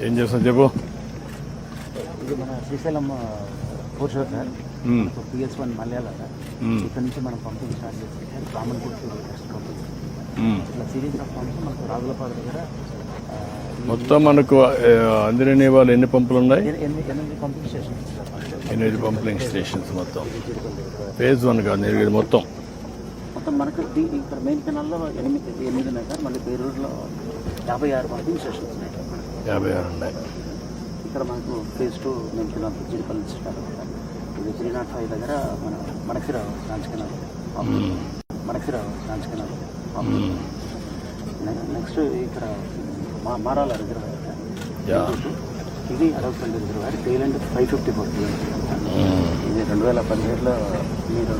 ఏం చేస్తాం చెప్పు. ఇది మన శ్రీశైలం ఫోర్ షోర్ సార్, PS1 మలయాళ సార్. ఇక్కడ నుంచి మనం పంపింగ్ స్టార్ట్ చేసి సార్ కామన్ గుర్తు నెక్స్ట్ పంపింగ్ ఇట్లా సిరీస్ ఆఫ్ పంప్స్ మనకు రాజులపాడు దగ్గర మొత్తం మనకు అందిరని వాళ్ళు ఎన్ని పంపులు ఉన్నాయి? 8 పంపింగ్ స్టేషన్స్. 8 పంపింగ్ స్టేషన్స్ మొత్తం. ఫేజ్ 1 కాదు మొత్తం మనకు ఇక్కడ మెయిన్ కెనాల్లో 8 ఉన్నాయి సార్. మళ్ళీ బేరూరులో 56 పంపింగ్ స్టేషన్స్ ఉన్నాయి. 56 ఉన్నాయి. ఇక్కడ మనకు phase 2 main canal Jeedipalli start అవుతాయి. ఇది 305 దగ్గర మన మడక్సిరావు బ్రాంచ్ కెనాల్, మడక్సిరావు బ్రాంచ్ కెనాల్. నెక్స్ట్ ఇక్కడ మారాల రిజర్వాయర్ సార్. ఇది అడవుపల్లి రిజర్వాయర్. Tail end 554 kilometres. ఇది 2017లో మీరు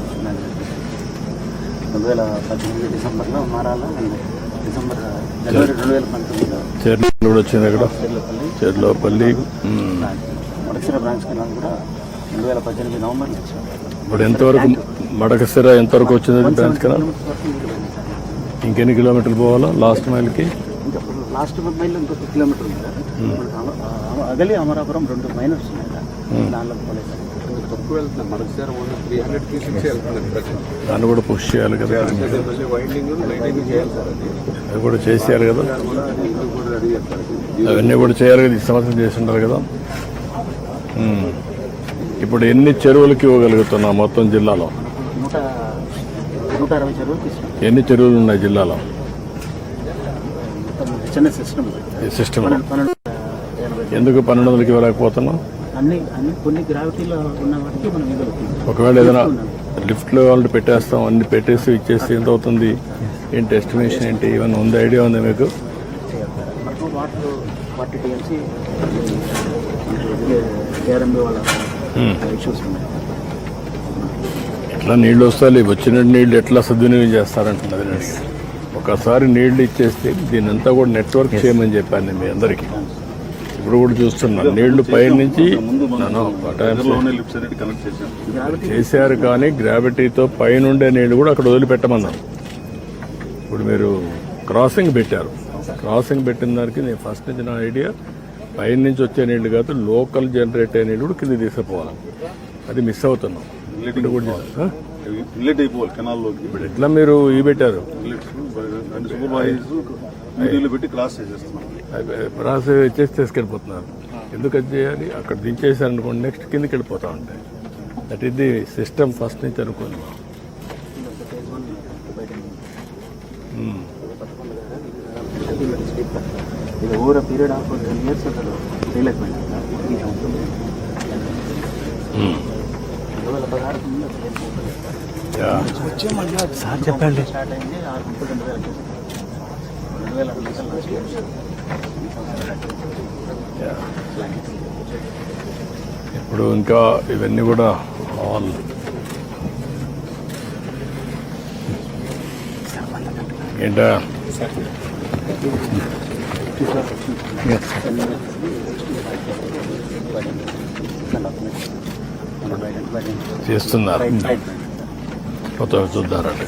2018 డిసెంబర్లో మారాల, జనవరి 2019లో చెర్ల కూడా వచ్చింది. అక్కడ చెర్లోపల్లి మడకసిర బ్రాంచ్ కెనాల్ కూడా 2018 నవంబర్ నుంచి. ఇప్పుడు ఎంతవరకు మడకసిర ఎంతవరకు వచ్చింది బ్రాంచ్ కెనాల్? ఇంకెన్ని కిలోమీటర్లు పోవాలా లాస్ట్ మైల్కి? ఇంకా లాస్ట్ మైల్ ఇంకొక కిలోమీటర్ ఉంది సార్. అగలి అమరాపురం 2 మైనర్స్ ఉన్నాయి సార్. దానిలో పోలేదు. దాన్ని కూడా పుష్ చేయాలి కదా, అది కూడా చేసేయాలి కదా, అవన్నీ కూడా చేయాలి కదా. ఈ సంవత్సరం చేస్తుంటారు కదా. ఇప్పుడు ఎన్ని చెరువులకి ఇవ్వగలుగుతున్నా మొత్తం జిల్లాలో? 160 చెరువులు. ఎన్ని చెరువులు ఉన్నాయి జిల్లాలో? చిన్న సిస్టమ్. ఎందుకు 1200కి ఇవ్వలేకపోతున్నాం? అన్ని కొన్ని గ్రావిటీలో ఉన్న వాటికి మనం ఒకవేళ ఏదైనా లిఫ్ట్లో వాళ్ళు పెట్టేస్తాం, అన్ని పెట్టేసి ఇచ్చేస్తే ఎంత అవుతుంది? ఏంటి ఎస్టిమేషన్ ఏంటి? ఏమైనా ఉంది? ఐడియా ఉందా మీకు? వాటర్ టీఎంసీ కేఆర్ఎంబీ వాళ్ళ ఇష్యూస్ ఉన్నాయి. ఎట్లా నీళ్ళు వస్తాయి? వచ్చిన నీళ్ళు ఎట్లా సద్వినియోగం చేస్తారంటున్నది. ఒకసారి నీళ్లు ఇచ్చేస్తే దీన్ని అంతా కూడా నెట్వర్క్ చేయమని చెప్పాను నేను మీ అందరికీ. ఇప్పుడు కూడా చూస్తున్నాను నీళ్లు పైనుంచి చేశారు, కానీ గ్రావిటీతో పైనుండే నీళ్లు కూడా అక్కడ వదిలిపెట్టమన్నారు. ఇప్పుడు మీరు క్రాసింగ్ పెట్టారు. క్రాసింగ్ పెట్టిన దానికి నేను ఫస్ట్ నుంచి నా ఐడియా పైనుంచి వచ్చే నీళ్లు కాదు, లోకల్ జనరేట్ అయ్యే నీళ్లు కూడా కింద తీసుకుపోవాలి. అది మిస్ అవుతున్నాం. ఇప్పుడు ఎట్లా మీరు ఈ పెట్టారు ప్రాసెస్ చేసి తీసుకెళ్ళిపోతున్నారు. ఎందుకు అది చేయాలి? అక్కడ దించేసారు అనుకోండి, నెక్స్ట్ కిందకి వెళ్ళిపోతా ఉంటాయి. That is the system first నుంచి అనుకోండి. ఓవర్ పీరియడ్ ఆఫ్ 10 years అసలు చేయలేకపోయింది. 2016 సార్ చెప్పండి స్టార్ట్ అయింది. 2000 ఇప్పుడు ఇంకా ఇవన్నీ కూడా ఆల్ ఏంటా చేస్తున్నారు. కొత్త చూద్దారండి.